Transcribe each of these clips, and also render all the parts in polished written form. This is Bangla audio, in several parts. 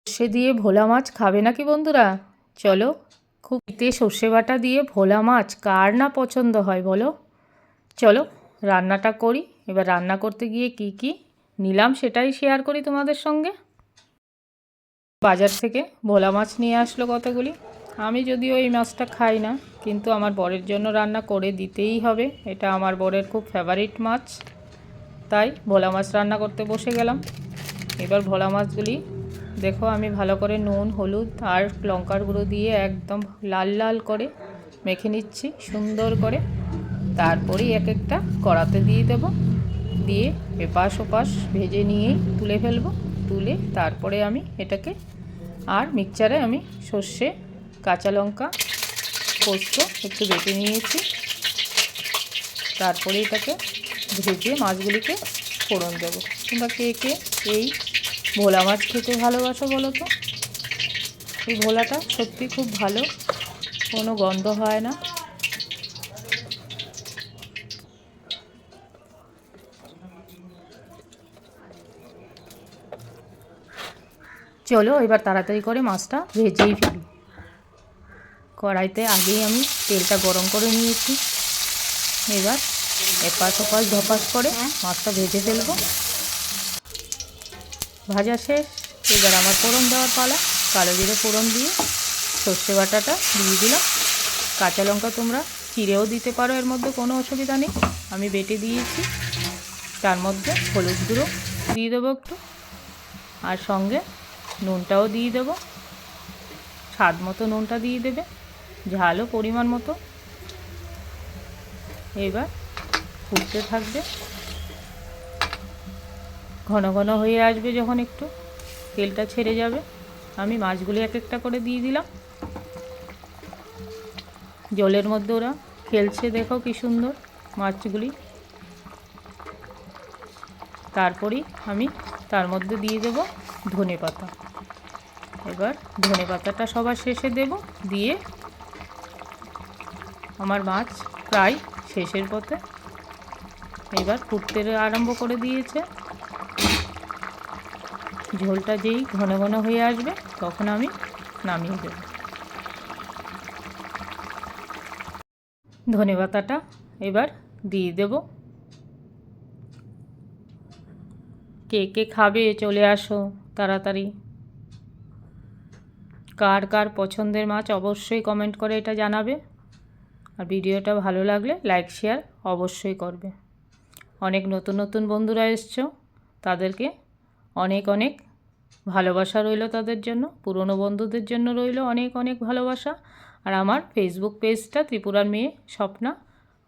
সর্ষে দিয়ে ভোলা মাছ খাবে নাকি বন্ধুরা? চলো, খুব সর্ষে বাটা দিয়ে ভোলা মাছ কার না পছন্দ হয় বলো? চলো রান্নাটা করি। এবার রান্না করতে গিয়ে কি কি নিলাম সেটাই শেয়ার করি তোমাদের সঙ্গে। বাজার থেকে ভোলা মাছ নিয়ে আসলো কতগুলি। আমি যদিও এই মাছটা খাই না, কিন্তু আমার বরের জন্য রান্না করে দিতেই হবে। এটা আমার বরের খুব ফেভারিট মাছ, তাই ভোলা মাছ রান্না করতে বসে গেলাম। এবার ভোলা মাছগুলি দেখো আমি ভালো করে নুন, হলুদ আর লঙ্কার গুঁড়ো দিয়ে একদম লাল লাল করে মেখে নিচ্ছি সুন্দর করে। তারপরেই এক একটা কড়াতে দিয়ে দেব, দিয়ে এপাশ ওপাশ ভেজে নিয়েই তুলে ফেলবো। তুলে তারপরে আমি এটাকে আর মিক্সচারে আমি সর্ষে, কাঁচা লঙ্কা, পোস্ত একটু বেটে নিয়েছি। তারপরে এটাকে ভেজে মাছগুলিকে ফোড়ন দেবো। তোমরা কে কে এই ভোলা মাছ খেতে ভালোবাসো বলো তো? এই ভোলাটা সত্যি খুব ভালো, কোনো গন্ধ হয় না। চলো এবার তাড়াতাড়ি করে মাছটা ভেজেই ফেলি। কড়াইতে আগেই আমি তেলটা গরম করে নিয়েছি। এবার এপাশ ওপাশ ধপাস করে মাছটা ভেজে ফেলবো। ভাজা শেষ। এবার আমার ফোড়ন দেওয়ার পালা। কালো জিরে ফোড়ন দিয়ে সর্ষে বাটাটা দিয়ে দিলাম। কাঁচা লঙ্কা তোমরা চিড়েও দিতে পারো, এর মধ্যে কোনো অসুবিধা নেই। আমি বেটে দিয়েছি। তার মধ্যে হলুদ গুঁড়ো দিয়ে দেবো একটু, আর সঙ্গে নুনটাও দিয়ে দেবো। স্বাদ মতো নুনটা দিয়ে দেবে, ঝালও পরিমাণ মতো। এবার ফুটতে থাকবে। ঘন ঘন হয়ে আসবে যখন একটু তেলটা ছেড়ে যাবে, আমি মাছগুলি এক একটা করে দিয়ে দিলাম। জলের মধ্যে ওরা খেলছে, দেখো কি সুন্দর মাছগুলি। তারপরেই আমি তার মধ্যে দিয়ে দেব ধনে পাতা। এবার ধনে পাতাটা সবার শেষে দেব। দিয়ে আমার মাছ প্রায় শেষের পথে। এবার ফুটতে আরম্ভ করে দিয়েছে। ঝোলটা যেই ঘন ঘন হয়ে আসবে তখন আমি নামিয়ে দেব। ধনে পাতাটা এবার দিয়ে দেব। কে কে খাবে চলে আসো তাড়াতাড়ি। কার কার পছন্দের মাছ অবশ্যই কমেন্ট করে এটা জানাবে। আর ভিডিওটা ভালো লাগলে লাইক শেয়ার অবশ্যই করবে। অনেক নতুন নতুন বন্ধুরা এসছো, তাদেরকে অনেক অনেক ভালোবাসা রইল তাদের জন্য। পুরনো বন্ধুদের জন্য রইল অনেক অনেক ভালোবাসা। আর আমার ফেসবুক পেজটা ত্রিপুরার মেয়ে স্বপ্না,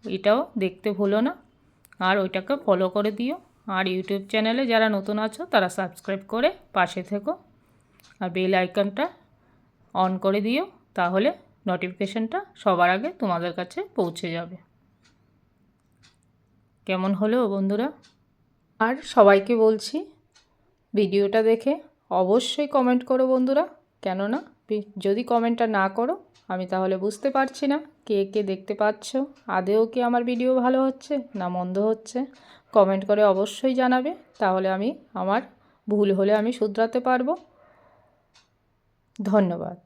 এটাও দেখতে ভুলো না। আর ওইটাকে ফলো করে দিও। আর ইউটিউব চ্যানেলে যারা নতুন আছো তারা সাবস্ক্রাইব করে পাশে থেকো। আর বেল আইকনটা অন করে দিও, তাহলে নোটিফিকেশানটা সবার আগে তোমাদের কাছে পৌঁছে যাবে। কেমন হলো বন্ধুরা? আর সবাইকে বলছি ভিডিওটা দেখে অবশ্যই কমেন্ট করো বন্ধুরা। কেননা যদি কমেন্টটা না করো আমি তাহলে বুঝতে পারছি না কে কে দেখতে পাচ্ছ, আদেও কি আমার ভিডিও ভালো হচ্ছে না মন্দ হচ্ছে। কমেন্ট করে অবশ্যই জানাবে, তাহলে আমি আমার ভুল হলে আমি শুধরাতে পারবো। ধন্যবাদ।